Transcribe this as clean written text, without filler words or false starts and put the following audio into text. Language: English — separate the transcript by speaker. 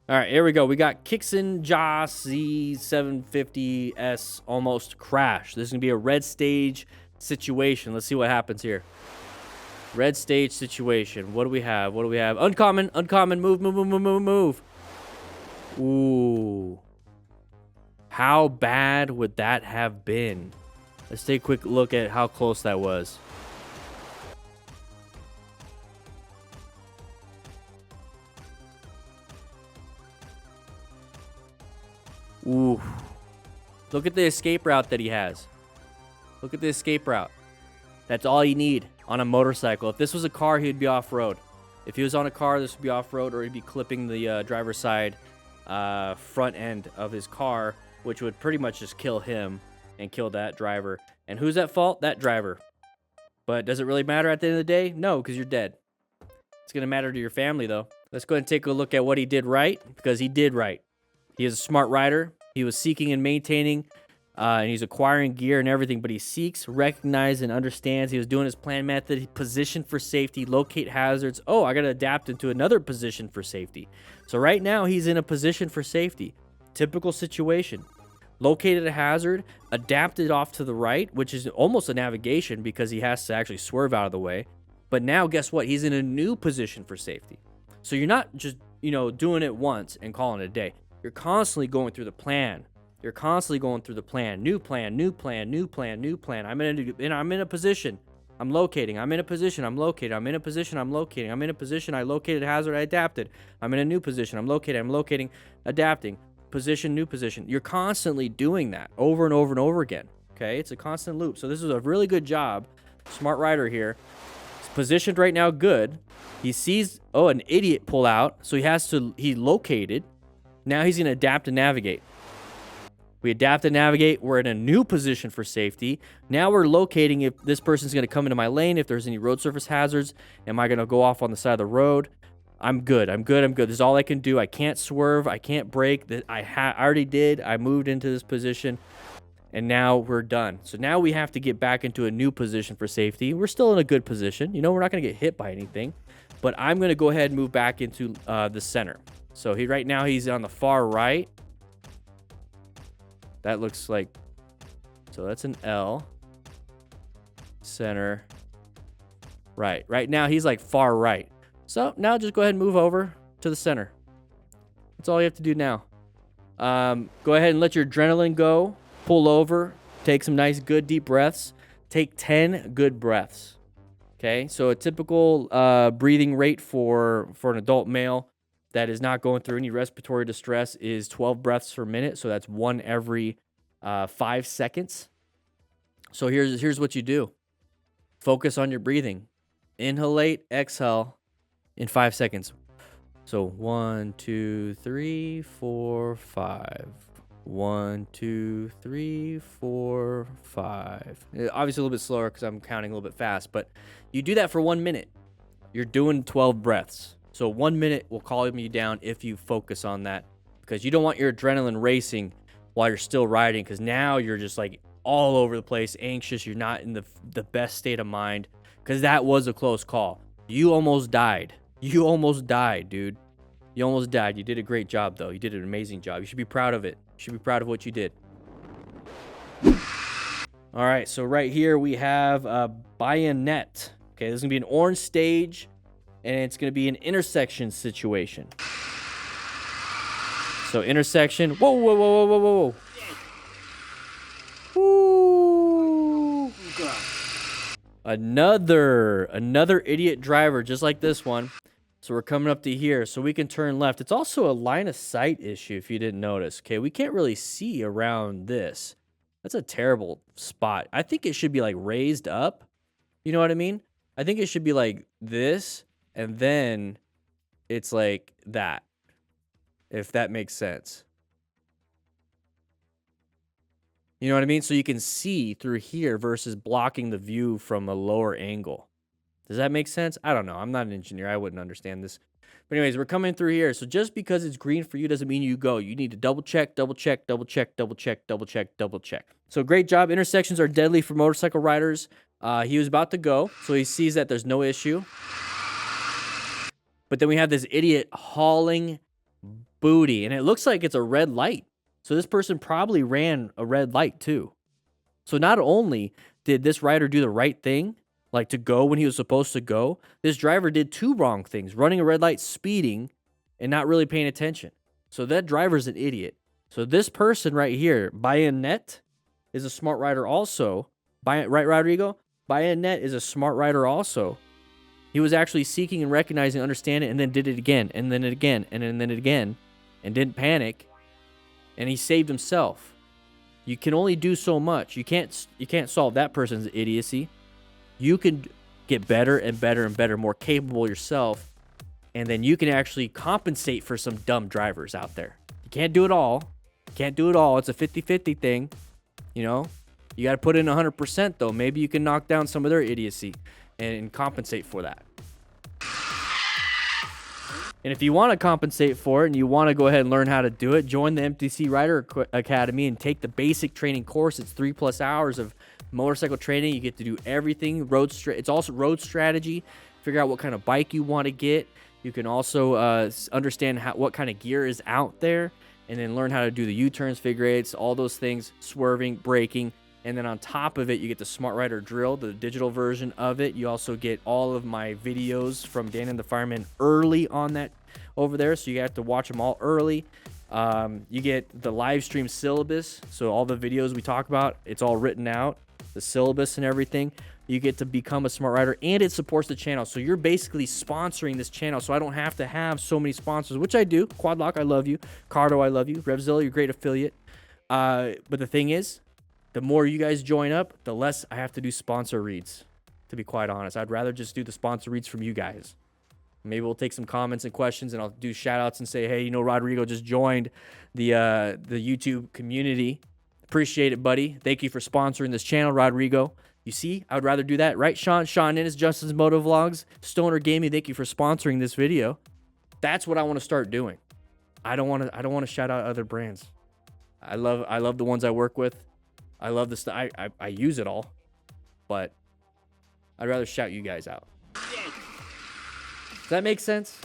Speaker 1: All right, here we go. We got Kixon Joss Z750S almost crash. This is going to be a red stage situation. Let's see what happens here. Red stage situation. What do we have? What do we have? Uncommon. Uncommon. Move, move, move, move, move, move. Ooh. How bad would that have been? Let's take a quick look at how close that was. Ooh. Look at the escape route that he has. Look at the escape route. That's all you need on a motorcycle. If this was a car, he'd be off-road. If he was on a car, this would be off-road, or he'd be clipping the driver's side front end of his car, which would pretty much just kill him and kill that driver. And who's at fault? That driver. But does it really matter at the end of the day? No, because you're dead. It's going to matter to your family, though. Let's go ahead and take a look at what he did right, because he did right. He is a smart rider. He was seeking and maintaining, and he's acquiring gear and everything, but he seeks, recognizes, and understands. He was doing his plan method. He positioned for safety, locate hazards. Oh, I got to adapt into another position for safety. So right now, he's in a position for safety. Typical situation. Located a hazard, adapted off to the right, which is almost a navigation because he has to actually swerve out of the way. But now, guess what? He's in a new position for safety. So you're not just, doing it once and calling it a day. You're constantly going through the plan. You're constantly going through the plan. New plan, new plan, new plan, new plan. I'm in a position. I'm locating. I'm in a position. I'm located. I'm in a position. I'm locating. I'm in a position. I located hazard. I adapted. I'm in a new position. I'm located. I'm locating. Adapting. Position, new position. You're constantly doing that over and over and over again. Okay? It's a constant loop. So this is a really good job. Smart rider here. He's positioned right now good. He sees, an idiot pull out. So he located. Now he's going to adapt and navigate. We adapt and navigate. We're in a new position for safety. Now we're locating if this person's going to come into my lane, if there's any road surface hazards. Am I going to go off on the side of the road? I'm good. I'm good. I'm good. This is all I can do. I can't swerve. I can't brake. I already did. I moved into this position, and now we're done. So now we have to get back into a new position for safety. We're still in a good position. We're not going to get hit by anything, but I'm going to go ahead and move back into the center. So right now he's on the far right. That looks like, so that's an L. Center. Right. Right now he's like far right. So now just go ahead and move over to the center. That's all you have to do now. Go ahead and let your adrenaline go. Pull over. Take some nice, good, deep breaths. Take 10 good breaths. Okay. So a typical breathing rate for an adult male that is not going through any respiratory distress is 12 breaths per minute. So that's one every 5 seconds. So here's what you do. Focus on your breathing. Inhalate, exhale in 5 seconds. So 1, 2, 3, 4, 5. 1, 2, 3, 4, 5. Obviously a little bit slower because I'm counting a little bit fast, but you do that for 1 minute. You're doing 12 breaths. So 1 minute will calm you down if you focus on that, because you don't want your adrenaline racing while you're still riding, because now you're just like all over the place, anxious. You're not in the best state of mind, because that was a close call. You almost died. You almost died, dude. You almost died. You did a great job, though. You did an amazing job. You should be proud of it. You should be proud of what you did. All right, so right here we have a bayonet. Okay, this is going to be an orange stage, and it's going to be an intersection situation. So intersection. Whoa, whoa, whoa, whoa, whoa, whoa. Woo. Another idiot driver, just like this one. So we're coming up to here, so we can turn left. It's also a line of sight issue, if you didn't notice. Okay, we can't really see around this. That's a terrible spot. I think it should be like raised up. You know what I mean? I think it should be like this, and then it's like that, if that makes sense. You know what I mean? So you can see through here versus blocking the view from a lower angle. Does that make sense? I don't know. I'm not an engineer. I wouldn't understand this. But anyways, we're coming through here. So just because it's green for you doesn't mean you go. You need to double check, double check, double check, double check, double check, double check. So great job. Intersections are deadly for motorcycle riders. He was about to go, so he sees that there's no issue. But then we have this idiot hauling booty. And it looks like it's a red light. So this person probably ran a red light too. So not only did this rider do the right thing, like to go when he was supposed to go, this driver did 2 wrong things, running a red light, speeding, and not really paying attention. So that driver's an idiot. So this person right here, Bayonet, is a smart rider also. Right, Rodrigo? Bayonet is a smart rider also. He was actually seeking and recognizing, understanding, and then did it again, and then it again, and then it again, and didn't panic, and he saved himself. You can only do so much. You can't solve that person's idiocy. You can get better and better and better, more capable yourself, and then you can actually compensate for some dumb drivers out there. You can't do it all. You can't do it all. It's a 50-50 thing, you know? You got to put in 100% though. Maybe you can knock down some of their idiocy and compensate for that. And if you want to compensate for it and you want to go ahead and learn how to do it, join the MTC Rider Academy and take the basic training course. It's 3+ hours of motorcycle training. You get to do everything. It's also road strategy. Figure out what kind of bike you want to get. You can also understand what kind of gear is out there, and then learn how to do the U-turns, figure eights, all those things, swerving, braking. And then on top of it, you get the Smart Rider Drill, the digital version of it. You also get all of my videos from Dan and the Fireman early on that over there, so you have to watch them all early. You get the live stream syllabus, so all the videos we talk about, it's all written out, the syllabus and everything. You get to become a smart rider, and it supports the channel. So you're basically sponsoring this channel, so I don't have to have so many sponsors, which I do. Quadlock, I love you. Cardo, I love you. Revzilla, you're a great affiliate. But the thing is, the more you guys join up, the less I have to do sponsor reads, to be quite honest. I'd rather just do the sponsor reads from you guys. Maybe we'll take some comments and questions, and I'll do shout-outs and say, hey, you know, Rodrigo just joined the YouTube community. Appreciate it, buddy. Thank you for sponsoring this channel, Rodrigo. You see, I would rather do that, right, Sean? Sean Innes, Justin's Moto Vlogs, Stoner Gaming, thank you for sponsoring this video. That's what I want to start doing. I don't want to shout out other brands. I love the ones I work with. I love the stuff. I use it all, but I'd rather shout you guys out. Does that make sense?